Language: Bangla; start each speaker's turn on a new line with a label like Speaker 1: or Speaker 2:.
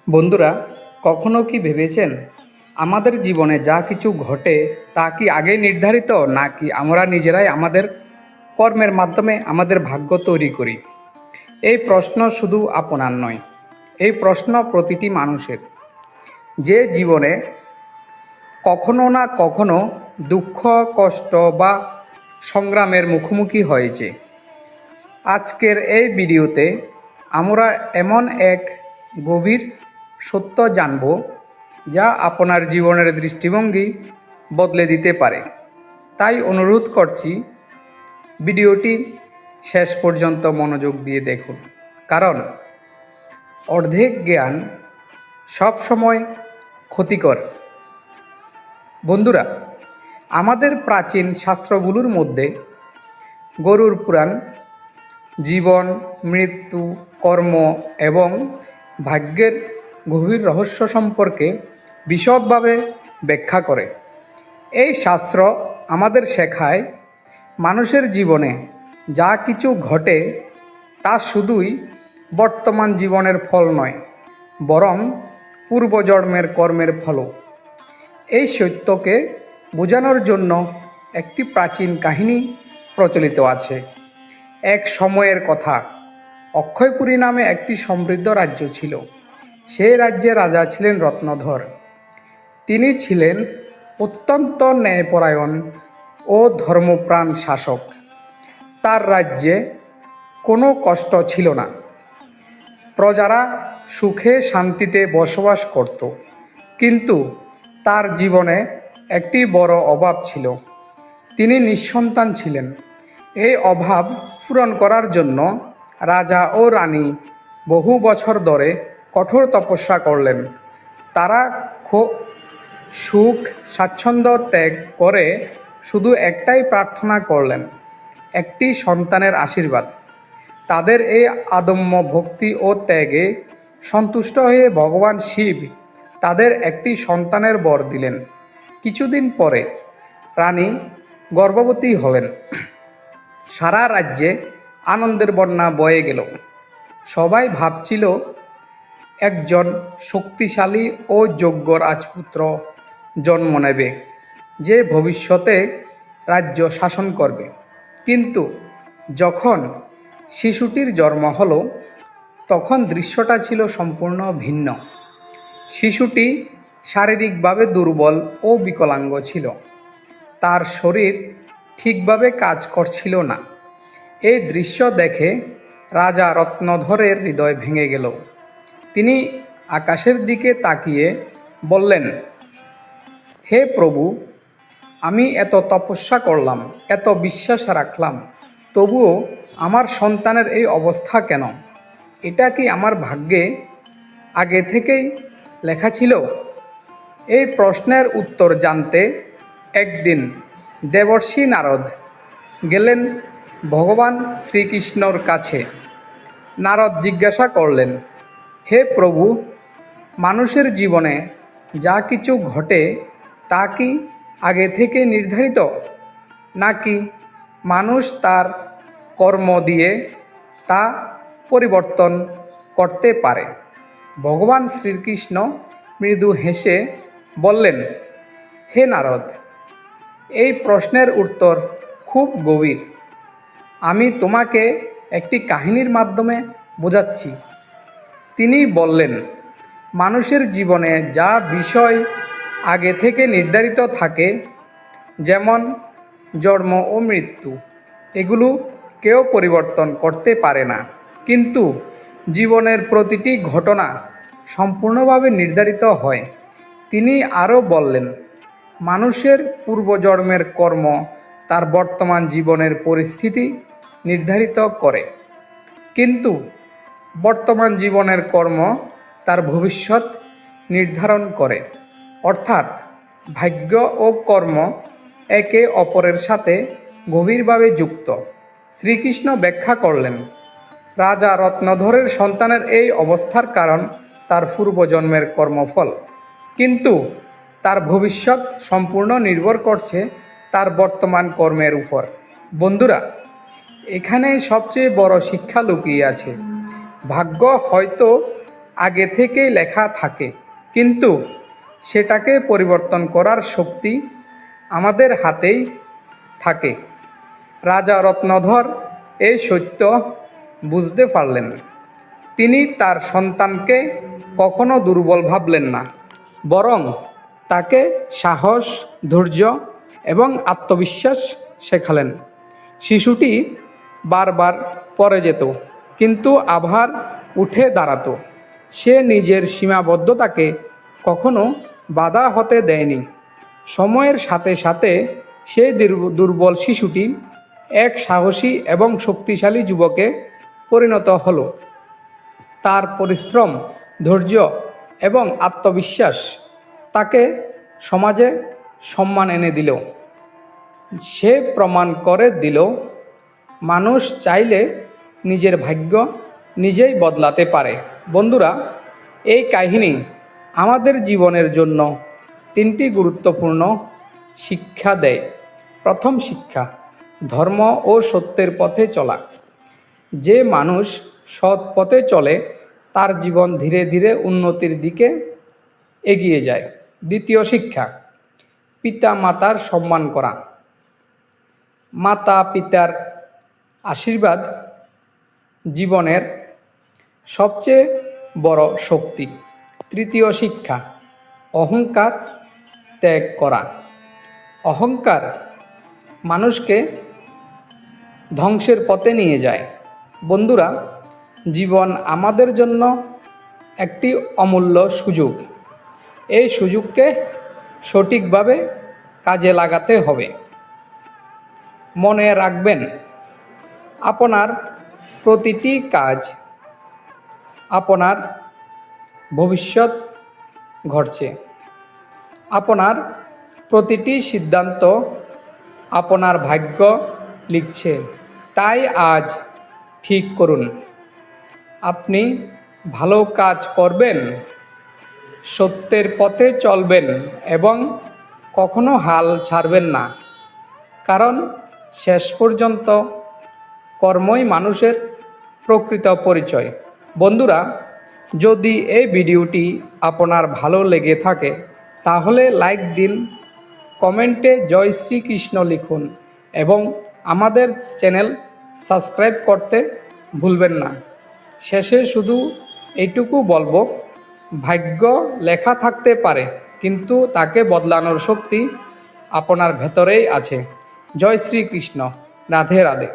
Speaker 1: বন্ধুরা, কখনো কি ভেবেছেন আমাদের জীবনে যা কিছু ঘটে তা কি আগে নির্ধারিত, নাকি আমরা নিজেরাই আমাদের কর্মের মাধ্যমে আমাদের ভাগ্য তৈরি করি? এই প্রশ্ন শুধু আপনার নয়, এই প্রশ্ন প্রতিটি মানুষের, যে জীবনে কখনো না কখনো দুঃখ, কষ্ট বা সংগ্রামের মুখোমুখি হয়েছে। আজকের এই ভিডিওতে আমরা এমন এক গভীর সত্য জানব যা আপনার জীবনের দৃষ্টিভঙ্গি বদলে দিতে পারে। তাই অনুরোধ করছি, ভিডিওটি শেষ পর্যন্ত মনোযোগ দিয়ে দেখুন, কারণ অর্ধেক জ্ঞান সবসময় ক্ষতিকর। বন্ধুরা, আমাদের প্রাচীন শাস্ত্রগুলোর মধ্যে গরুর পুরাণ জীবন, মৃত্যু, কর্ম এবং ভাগ্যের গভীর রহস্য সম্পর্কে বিশদভাবে ব্যাখ্যা করে। এই শাস্ত্র আমাদের শেখায় মানুষের জীবনে যা কিছু ঘটে তা শুধুই বর্তমান জীবনের ফল নয়, বরং পূর্বজন্মের কর্মের ফলও। এই সত্যকে বোঝানোর জন্য একটি প্রাচীন কাহিনী প্রচলিত আছে। এক সময়ের কথা, অক্ষয়পুরী নামে একটি সমৃদ্ধ রাজ্য ছিল। সেই রাজ্যে রাজা ছিলেন রত্নধর। তিনি ছিলেন অত্যন্ত ন্যায়পরায়ণ ও ধর্মপ্রাণ শাসক। তার রাজ্যে কোনো কষ্ট ছিল না, প্রজারা সুখে শান্তিতে বসবাস করত। কিন্তু তার জীবনে একটি বড় অভাব ছিল। তিনি নিঃসন্তান ছিলেন। এই অভাব পূরণ করার জন্য রাজা ও রানী বহু বছর ধরে কঠোর তপস্যা করলেন। তারা সুখ স্বাচ্ছন্দ্য ত্যাগ করে শুধু একটাই প্রার্থনা করলেন, একটি সন্তানের আশীর্বাদ। তাদের এই আদম্য ভক্তি ও ত্যাগে সন্তুষ্ট হয়ে ভগবান শিব তাদের একটি সন্তানের বর দিলেন। কিছুদিন পরে রানী গর্ভবতী হলেন। সারা রাজ্যে আনন্দের বন্যা বয়ে গেল। সবাই ভাবছিল একজন শক্তিশালী ও যোগ্য রাজপুত্র জন্ম নেবে, যে ভবিষ্যতে রাজ্য শাসন করবে। কিন্তু যখন শিশুটির জন্ম হলো, তখন দৃশ্যটা ছিল সম্পূর্ণ ভিন্ন। শিশুটি শারীরিকভাবে দুর্বল ও বিকলাঙ্গ ছিল। তার শরীর ঠিকভাবে কাজ করছিল না। এই দৃশ্য দেখে রাজা রত্নধরের হৃদয় ভেঙে গেল। তিনি আকাশের দিকে তাকিয়ে বললেন, হে প্রভু, আমি এত তপস্যা করলাম, এত বিশ্বাস রাখলাম, তবুও আমার সন্তানের এই অবস্থা কেন? এটা কি আমার ভাগ্যে আগে থেকেই লেখা ছিল? এই প্রশ্নের উত্তর জানতে একদিন দেবর্ষি নারদ গেলেন ভগবান শ্রীকৃষ্ণর কাছে। নারদ জিজ্ঞাসা করলেন, হে প্রভু, মানুষের জীবনে যা কিছু ঘটে তা কি আগে থেকে নির্ধারিত, নাকি মানুষ তার কর্ম দিয়ে তা পরিবর্তন করতে পারে? ভগবান শ্রীকৃষ্ণ মৃদু হেসে বললেন, হে নারদ, এই প্রশ্নের উত্তর খুব গভীর। আমি তোমাকে একটি কাহিনীর মাধ্যমে বোঝাচ্ছি। তিনি বললেন, মানুষের জীবনে যা বিষয় আগে থেকে নির্ধারিত থাকে, যেমন জন্ম ও মৃত্যু, এগুলো কেউ পরিবর্তন করতে পারে না। কিন্তু জীবনের প্রতিটি ঘটনা সম্পূর্ণভাবে নির্ধারিত হয়। তিনি আরও বললেন, মানুষের পূর্বজন্মের কর্ম তার বর্তমান জীবনের পরিস্থিতি নির্ধারিত করে, কিন্তু বর্তমান জীবনের কর্ম তার ভবিষ্যৎ নির্ধারণ করে। অর্থাৎ ভাগ্য ও কর্ম একে অপরের সাথে গভীরভাবে যুক্ত। শ্রীকৃষ্ণ ব্যাখ্যা করলেন, রাজা রত্নধরের সন্তানের এই অবস্থার কারণ তার পূর্বজন্মের কর্মফল, কিন্তু তার ভবিষ্যৎ সম্পূর্ণ নির্ভর করছে তার বর্তমান কর্মের উপর। বন্ধুরা, এখানে সবচেয়ে বড় শিক্ষা লুকিয়ে আছে। ভাগ্য হয়তো আগে থেকেই লেখা থাকে, কিন্তু সেটাকে পরিবর্তন করার শক্তি আমাদের হাতেই থাকে। রাজা রত্নধর এই সত্য বুঝতে পারলেন। তিনি তার সন্তানকে কখনো দুর্বল ভাবলেন না, বরং তাকে সাহস, ধৈর্য এবং আত্মবিশ্বাস শেখালেন। শিশুটি বারবার পড়ে যেত, কিন্তু আবার উঠে দাঁড়াতো। সে নিজের সীমাবদ্ধতাকে কখনো বাধা হতে দেয়নি। সময়ের সাথে সাথে সেই দুর্বল শিশুটি এক সাহসী এবং শক্তিশালী যুবকে পরিণত হলো। তার পরিশ্রম, ধৈর্য এবং আত্মবিশ্বাস তাকে সমাজে সম্মান এনে দিল। সে প্রমাণ করে দিল, মানুষ চাইলে নিজের ভাগ্য নিজেই বদলাতে পারে। বন্ধুরা, এই কাহিনী আমাদের জীবনের জন্য 3টি গুরুত্বপূর্ণ শিক্ষা দেয়। প্রথম শিক্ষা, ধর্ম ও সত্যের পথে চলা। যে মানুষ সৎ পথে চলে তার জীবন ধীরে ধীরে উন্নতির দিকে এগিয়ে যায়। দ্বিতীয় শিক্ষা, পিতা মাতার সম্মান করা। মাতা পিতার আশীর্বাদ জীবনের সবচেয়ে বড় শক্তি। তৃতীয় শিক্ষা, অহংকার ত্যাগ করা। অহংকার মানুষকে ধ্বংসের পথে নিয়ে যায়। বন্ধুরা, জীবন আমাদের জন্য একটি অমূল্য সুযোগ। এই সুযোগকে সঠিকভাবে কাজে লাগাতে হবে। মনে রাখবেন, আপনার প্রতিটি কাজ আপনার ভবিষ্যৎ ঘটছে। আপনার প্রতিটি সিদ্ধান্ত আপনার ভাগ্য লিখছে। তাই আজ ঠিক করুন, আপনি ভালো কাজ করবেন, সত্যের পথে চলবেন এবং কখনো হাল ছাড়বেন না। কারণ শেষ পর্যন্ত কর্মই মানুষের প্রকৃত পরিচয়। বন্ধুরা, যদি এই ভিডিওটি আপনার ভালো লেগে থাকে তাহলে লাইক দিন, কমেন্টে জয় শ্রীকৃষ্ণ লিখুন এবং আমাদের চ্যানেল সাবস্ক্রাইব করতে ভুলবেন না। শেষে শুধু এইটুকু বলবো, ভাগ্য লেখা থাকতে পারে, কিন্তু তাকে বদলানোর শক্তি আপনার ভেতরেই আছে। জয় শ্রীকৃষ্ণ। রাধে রাধে।